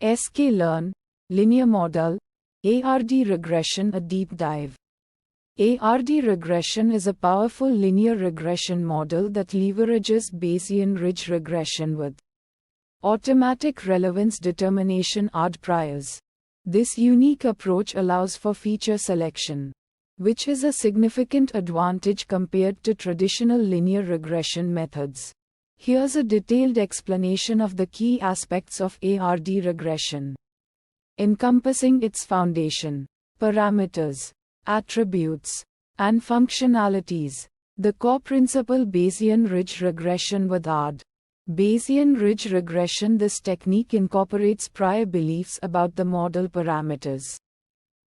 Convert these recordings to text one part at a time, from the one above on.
sklearn, linear model, ARDRegression. A deep dive. ARDRegression is a powerful linear regression model that leverages Bayesian Ridge Regression with automatic relevance determination (ARD) priors. This unique approach allows for feature selection, which is a significant advantage compared to traditional linear regression methods. Here's a detailed explanation of the key aspects of ARDRegression, encompassing its foundation, parameters, attributes, and functionalities. The core principle: Bayesian Ridge Regression with ARD. Bayesian Ridge Regression. This technique incorporates prior beliefs about the model parameters,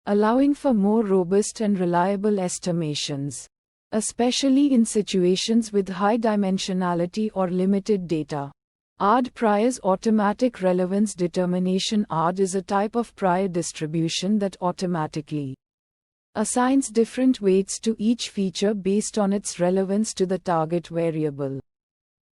allowing for more robust and reliable estimations, especially in situations with high dimensionality or limited data. ARD priors. Automatic relevance determination. ARD is a type of prior distribution that automatically assigns different weights to each feature based on its relevance to the target variable.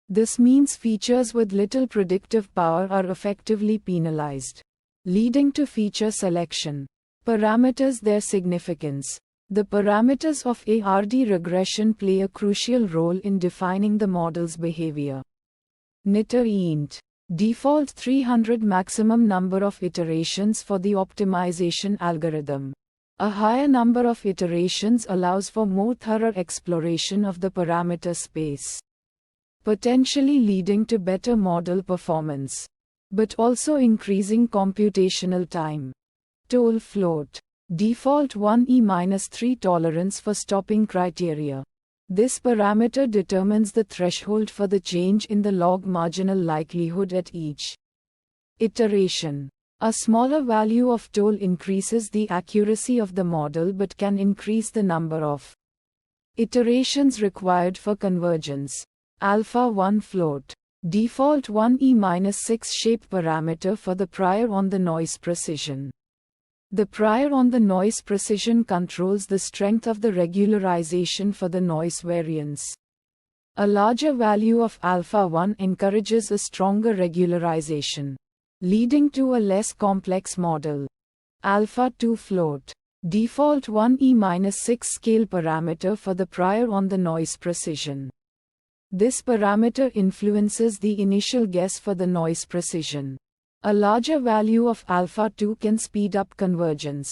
This means features with little predictive power are effectively penalized, leading to feature selection. Parameters. Their significance. The parameters of ARDRegression play a crucial role in defining the model's behavior. Int. Default 300 maximum number of iterations for the optimization algorithm. A higher number of iterations allows for more thorough exploration of the parameter space, potentially leading to better model performance, but also increasing computational time. Toll float. Default 1e-3 tolerance for stopping criteria. This parameter determines the threshold for the change in the log marginal likelihood at each iteration. A smaller value of toll increases the accuracy of the model but can increase the number of iterations required for convergence. Alpha 1 float. Default 1e-6 shape parameter for the prior on the noise precision. The prior on the noise precision controls the strength of the regularization for the noise variance. A larger value of alpha 1 encourages a stronger regularization, leading to a less complex model. Alpha 2 float. Default 1e-6 scale parameter for the prior on the noise precision. This parameter influences the initial guess for the noise precision. A larger value of alpha 2 can speed up convergence.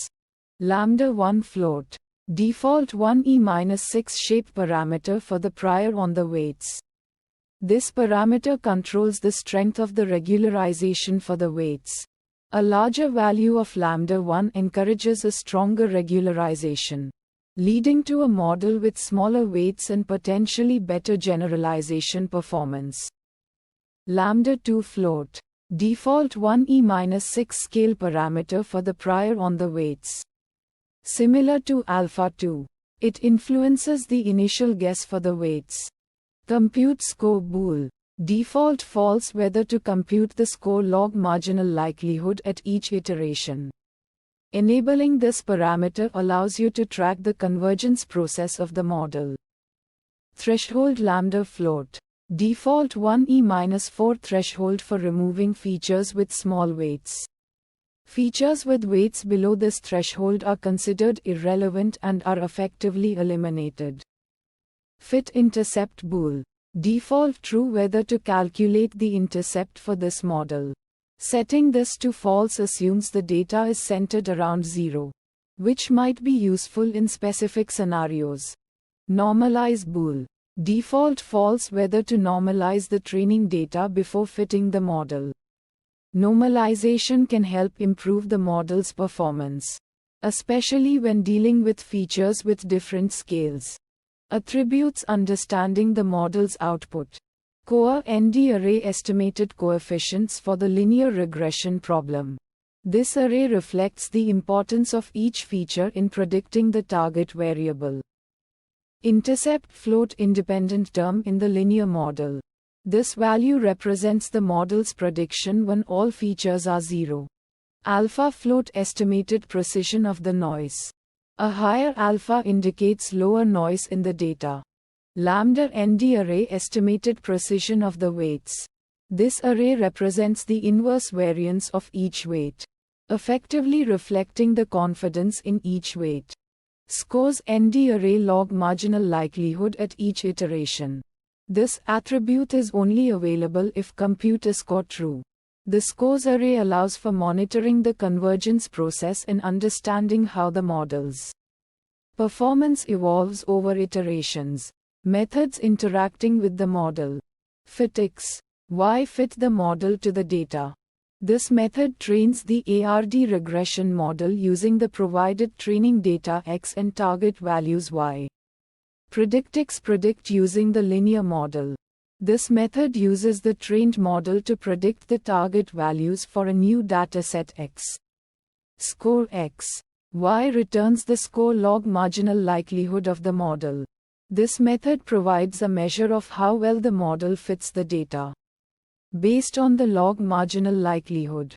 Lambda 1 float. Default 1e-6 shape parameter for the prior on the weights. This parameter controls the strength of the regularization for the weights. A larger value of lambda 1 encourages a stronger regularization, leading to a model with smaller weights and potentially better generalization performance. Lambda 2 float. Default 1e-6 scale parameter for the prior on the weights. Similar to alpha 2, it influences the initial guess for the weights. Compute score bool. Default false whether to compute the score log marginal likelihood at each iteration. Enabling this parameter allows you to track the convergence process of the model. Threshold lambda float. Default 1e-4 threshold for removing features with small weights. Features with weights below this threshold are considered irrelevant and are effectively eliminated. Fit intercept bool. Default true whether to calculate the intercept for this model. Setting this to false assumes the data is centered around 0, which might be useful in specific scenarios. Normalize bool. Default false whether to normalize the training data before fitting the model. Normalization can help improve the model's performance, especially when dealing with features with different scales. Attributes. Understanding the model's output. Core ND array estimated coefficients for the linear regression problem. This array reflects the importance of each feature in predicting the target variable. Intercept float independent term in the linear model. This value represents the model's prediction when all features are 0. Alpha float estimated precision of the noise. A higher alpha indicates lower noise in the data. Lambda ND array estimated precision of the weights. This array represents the inverse variance of each weight, effectively reflecting the confidence in each weight. Scores ND array log marginal likelihood at each iteration. This attribute is only available if compute is score true. The scores array allows for monitoring the convergence process and understanding how the model's performance evolves over iterations. Methods interacting with the model. FitX. Y fit the model to the data. This method trains the ARDRegression model using the provided training data X and target values Y. PredictX predict using the linear model. This method uses the trained model to predict the target values for a new dataset X. Score X. Y returns the score log marginal likelihood of the model. This method provides a measure of how well the model fits the data, based on the log marginal likelihood.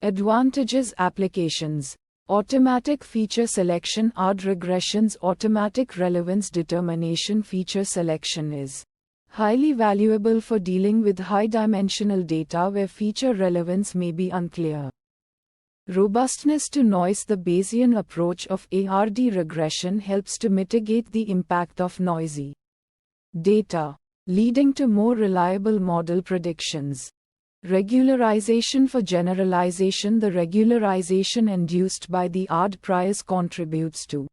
Advantages. Applications. Automatic feature selection. ARDRegression's automatic relevance determination feature selection is highly valuable for dealing with high-dimensional data where feature relevance may be unclear. Robustness to noise. The Bayesian approach of ARDRegression helps to mitigate the impact of noisy data, leading to more reliable model predictions. Regularization. For generalization. The regularization induced by the ARD priors contributes to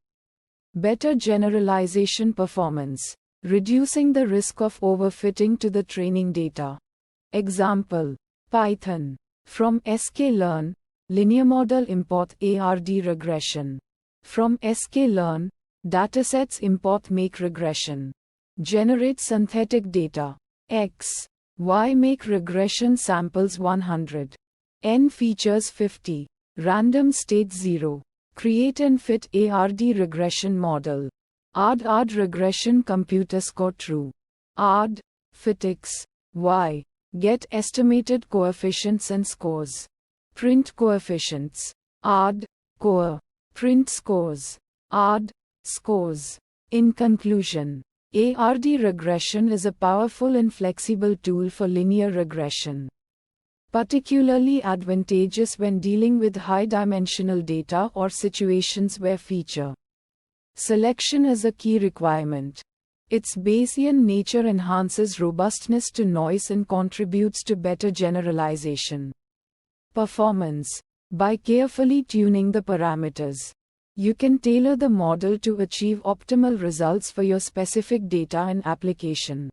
better generalization performance, reducing the risk of overfitting to the training data. Example. Python. From sklearn, linear model import ARDRegression. From sklearn, datasets import make regression. Generate synthetic data. X, Y make regression samples 100. N features 50. Random state 0. Create and fit ARDRegression model. ARDRegression computer score true. ARD, FitX, Y. Get estimated coefficients and scores. Print coefficients. ARD, core. Print scores. ARD, scores. In conclusion, ARDRegression is a powerful and flexible tool for linear regression, particularly advantageous when dealing with high-dimensional data or situations where feature selection is a key requirement. Its Bayesian nature enhances robustness to noise and contributes to better generalization performance. By carefully tuning the parameters, you can tailor the model to achieve optimal results for your specific data and application.